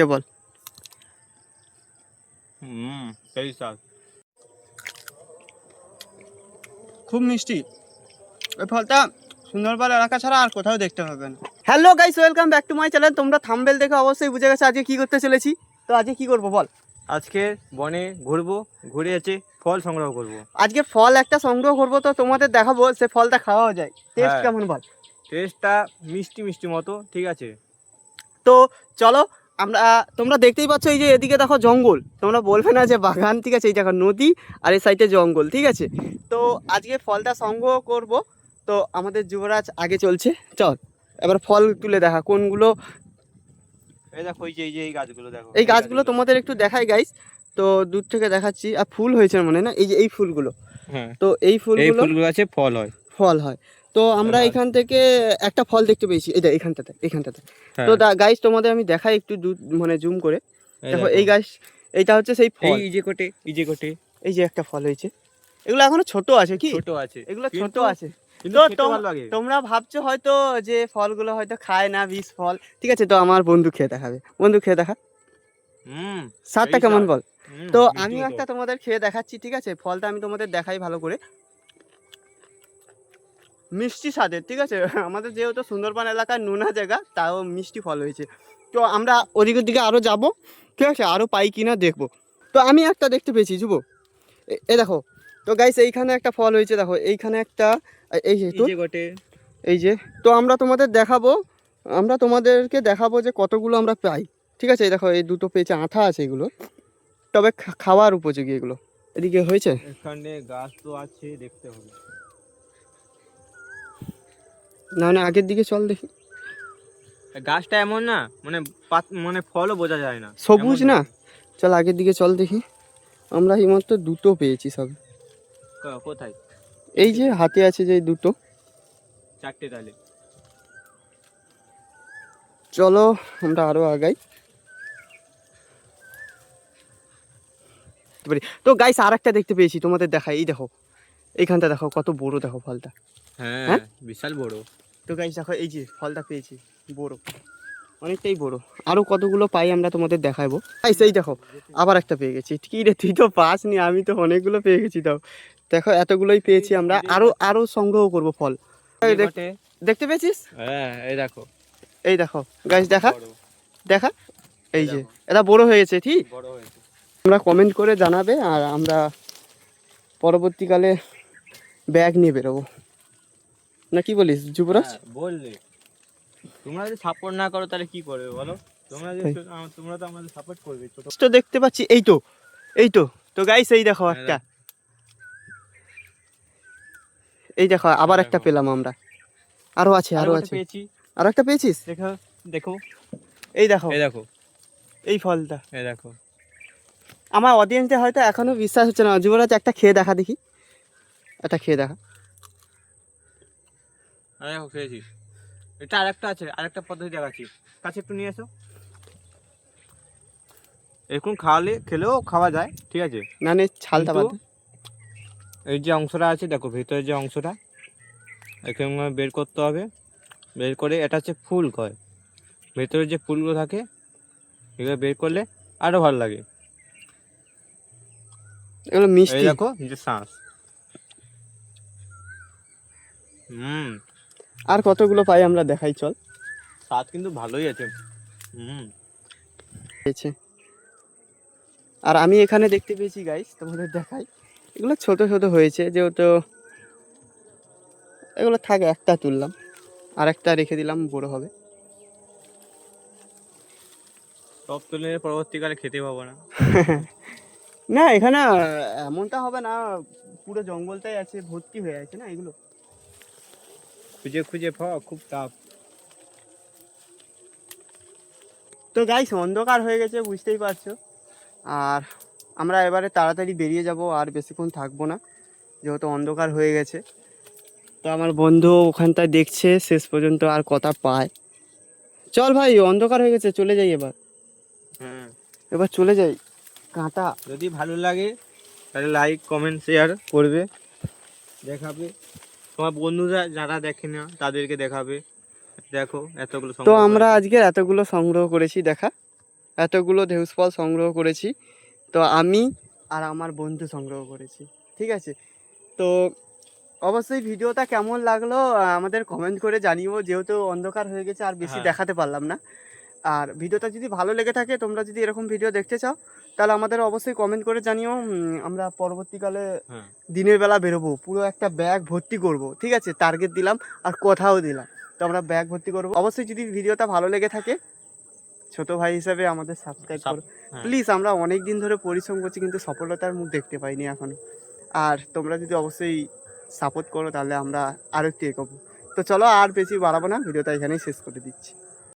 খেয়ে বল। সেই স্বাদ, খুব মিষ্টি। ওই ফলটা সুন্দরবন এলাকা ছাড়া আর কোথাও দেখতে পাবে না। Hello guys, welcome back to my channel. তোমরা থাম্বনেল দেখে অবশ্যই বুঝে গেছো আজকে কি করতে চলেছি। তো আজকে কি করবো বল? আজকে বনে ঘুরবো, ঘুরে এসে ফল সংগ্রহ করব। আজকে ফল একটা সংগ্রহ করবো, তো তোমাদের দেখাবো সে ফলটা খাওয়াও যায়। টেস্ট হ্যাঁ। কেমন বল? টেস্টটা মিষ্টি মিষ্টি মতো, ঠিক আছে। তো চলো আমরা, তোমরা দেখতেই পাচ্ছ এই যে এদিকে দেখো জঙ্গল, তোমরা বলবে না যে বাগান, ঠিক আছে। এই দেখো নদী আর এই সাইডে জঙ্গল, ঠিক আছে। তো আজকে ফলটা সংগ্রহ করব। তো আমাদের যুবরাজ আগে চলছে, চল এবার ফল তুলে দেখা কোনগুলো। এই দেখো, এই গাছগুলো দেখো, এই গাছগুলো তোমাদের একটু দেখাই গাইস। তো দূর থেকে দেখাচ্ছি। আর ফুল হয়েছে মানে না, এই যে এই ফুলগুলো। হ্যাঁ, তো এই ফুলগুলো আছে ফল হয়, ফল হয়। তো আমরা এখান থেকে একটা ফল দেখতে পেয়েছি, এই যে এখানটাতে। তো গাইস তোমাদের আমি দেখাই একটু মানে জুম করে। দেখো এই গাছ, এইটা হচ্ছে সেই ফল। এই যে একটা ফল হয়েছে। এগুলো এখনো ছোট আছে, কি ছোট আছে, এগুলো ছোট আছে। তো তোমরা ভাবছো হয়তো যে ফলগুলো হয়তো খায় না, বিষ ফল, ঠিক আছে। তো আমার বন্ধু খেয়ে দেখাবে, বন্ধু খেয়ে দেখা স্বাদটা কেমন বল। তো আমি একটা তোমাদের খেয়ে দেখাচ্ছি, ঠিক আছে। ফলটা আমি তোমাদের দেখাই ভালো করে। মিষ্টি স্বাদের, ঠিক আছে। আমাদের যেহেতু সুন্দরবন এলাকার নোনা জায়গা, তাও মিষ্টি ফল হয়েছে। তো আমরা ওদিকের দিকে আরও যাব, ঠিক আছে, আরও পাই কিনা দেখবো। তো আমি একটা দেখতে পেয়েছি যুব, এ দেখো। তো গাইস এইখানে একটা ফল হয়েছে, দেখো এইখানে একটা, এই যে এই যে। তো আমরা তোমাদেরকে দেখাবো যে কতগুলো আমরা পাই, ঠিক আছে। এই দেখো এই দুটো পেয়েছে, আঠা আছে এগুলো, তবে খাওয়ার উপযোগী এগুলো। এদিকে হয়েছে, এখানে গাছ তো আছে, দেখতে হবে। না না আগের দিকে চল দেখি। গাছটা এমন না, মানে ফলও বোঝা যায় না, সবুজ না। চল আগের দিকে চল দেখি। আমরা এইমাত্র দুটো পেয়েছি সব। কোথায়? এই যে হাতে আছে যে দুটো, চারটে তাহলে। চলো আমরা আরো আগাই। তো গাইস আর একটা দেখতে পেয়েছি, তোমাদের দেখাই। এই দেখো এইখানটা দেখো কত বড়, দেখো ফলটা। হ্যাঁ, বিশাল বড়। তো গাইস দেখো এই যে ফলটা পেয়েছি, বড়, অনেকটাই বড়। আরো কতগুলো পাই আমরা তোমাদের দেখাবো। গাইস এই দেখো আবার একটা পেয়ে গেছি। কি রে, তুই তো পাসনি, আমি তো অনেকগুলো পেয়ে গেছি। তাও দেখো এতগুলোই পেয়েছি আমরা, আরো সংগ্রহ করব ফল। দেখতে পেয়েছিস? হ্যাঁ, এই দেখো গাইস, দেখা এই যে এটা বড় হয়ে গেছে, ঠিক। তোমরা কমেন্ট করে জানাবে, আর আমরা পরবর্তীকালে ব্যাগ নিয়ে বেরোবো, না কি বলিস যুবরাজ? বললে তোমরা যদি সাপোর্ট না করো তাহলে কি করবে বলো? তোমরা তো আমাদের সাপোর্ট করবে। তো দেখতে পাচ্ছি, এই তো গাইস এই দেখো একটা, এই দেখো আবার একটা পেলাম আমরা। আরো আছে পেয়েছি। আরো একটা পেয়েছিস? দেখো এই দেখো এই ফলটা। এই দেখো, আমার অডিয়েন্সে হয়তো এখনো বিশ্বাস হচ্ছে না। যুবরাজ একটা খেয়ে দেখা দেখি, একটা খেয়ে দেখা। দেখো খেয়েছিস। এটা আরেকটা আছে, আরেকটা পদ্ধতি দেখাচ্ছি, কাছে একটু নিয়ে এসো। এরকম খেলেও খাওয়া যায়, ঠিক আছে। না নে ছালটা বাদ। এই যে অংশটা আছে দেখো, ভেতরে যে অংশটা, এখানে বের করতে হবে। বের করে, এটা হচ্ছে ফুল কয়, ভেতরে যে ফুলগুলো থাকে এগুলো বের করলে আরো ভালো লাগে। এগুলো মিষ্টি, দেখো যে শ্বাস। আর কতগুলো পাই আমরা দেখাই, চল। স্বাদ কিন্তু ভালোই আছে। আর আমি এখানে দেখতে পেয়েছি গাইস, তোমাদের দেখাই। এগুলো ছোট ছোট হয়েছে, যেহেতু এগুলো থাকে, একটা তুললাম আর একটা রেখে দিলাম, বড় হবে। সব তুলে পরবর্তীকালে খেতে পাবো না। না এখানে এমনটা হবে না, পুরো জঙ্গলটাই আছে, ভর্তি হয়ে আছে না এগুলো। খুঁজে খুঁজে পাওয়া খুব টাফ। তো গাইস অন্ধকার হয়ে গেছে, বুঝতেই পারছো। আর আমরা এবারে তাড়াতাড়ি বেরিয়ে যাব, আর বেশিক্ষণ থাকবো না, যেহেতু অন্ধকার হয়ে গেছে। তো আমার বন্ধু ওখানটায় দেখছে শেষ পর্যন্ত আর কথা পায়। চল ভাই, অন্ধকার হয়ে গেছে, চলে যাই এবার। এবার চলে যাই। কাঁটা, যদি ভালো লাগে তাহলে লাইক কমেন্ট শেয়ার করবে, দেখাবে তোমার বন্ধুরা যারা দেখে না তাদেরকে দেখাবে। দেখো এতগুলো। তো আমরা আজকে এতগুলো সংগ্রহ করেছি, দেখা এতগুলো ঢেউস ফল সংগ্রহ করেছি। তো আমি আর আমার বন্ধু সংগ্রহ করেছি, ঠিক আছে। তো অবশ্যই ভিডিওটা কেমন লাগলো আমাদের কমেন্ট করে জানিও, যেহেতু অন্ধকার হয়ে গেছে আর বেশি হ্যাঁ। দেখাতে পারলাম না। আর ভিডিওটা যদি ভালো লেগে থাকে, তোমরা যদি এরকম ভিডিও দেখতে চাও, তাহলে আমাদের অবশ্যই কমেন্ট করে জানিও। আমরা পরবর্তীকালে হ্যাঁ। দিনের বেলা বেরোবো, পুরো একটা ব্যাগ ভর্তি করব, ঠিক আছে, টার্গেট দিলাম আর কথাও দিলাম। তো আমরা ব্যাগ ভর্তি করবো। অবশ্যই যদি ভিডিওটা ভালো লেগে থাকে, ছোট ভাই হিসাবে আমাদের সাবস্ক্রাইব করো হ্যাঁ। প্লিজ। আমরা অনেক দিন ধরে পরিশ্রম করছি কিন্তু সফলতার মুখ দেখতে পাইনি এখনো। আর তোমরা যদি অবশ্যই সাপোর্ট করো তাহলে আমরা আরও একটু এগোবো। তো চলো আর বেশি বাড়াবো না, ভিডিওটা এখানেই শেষ করে দিচ্ছি।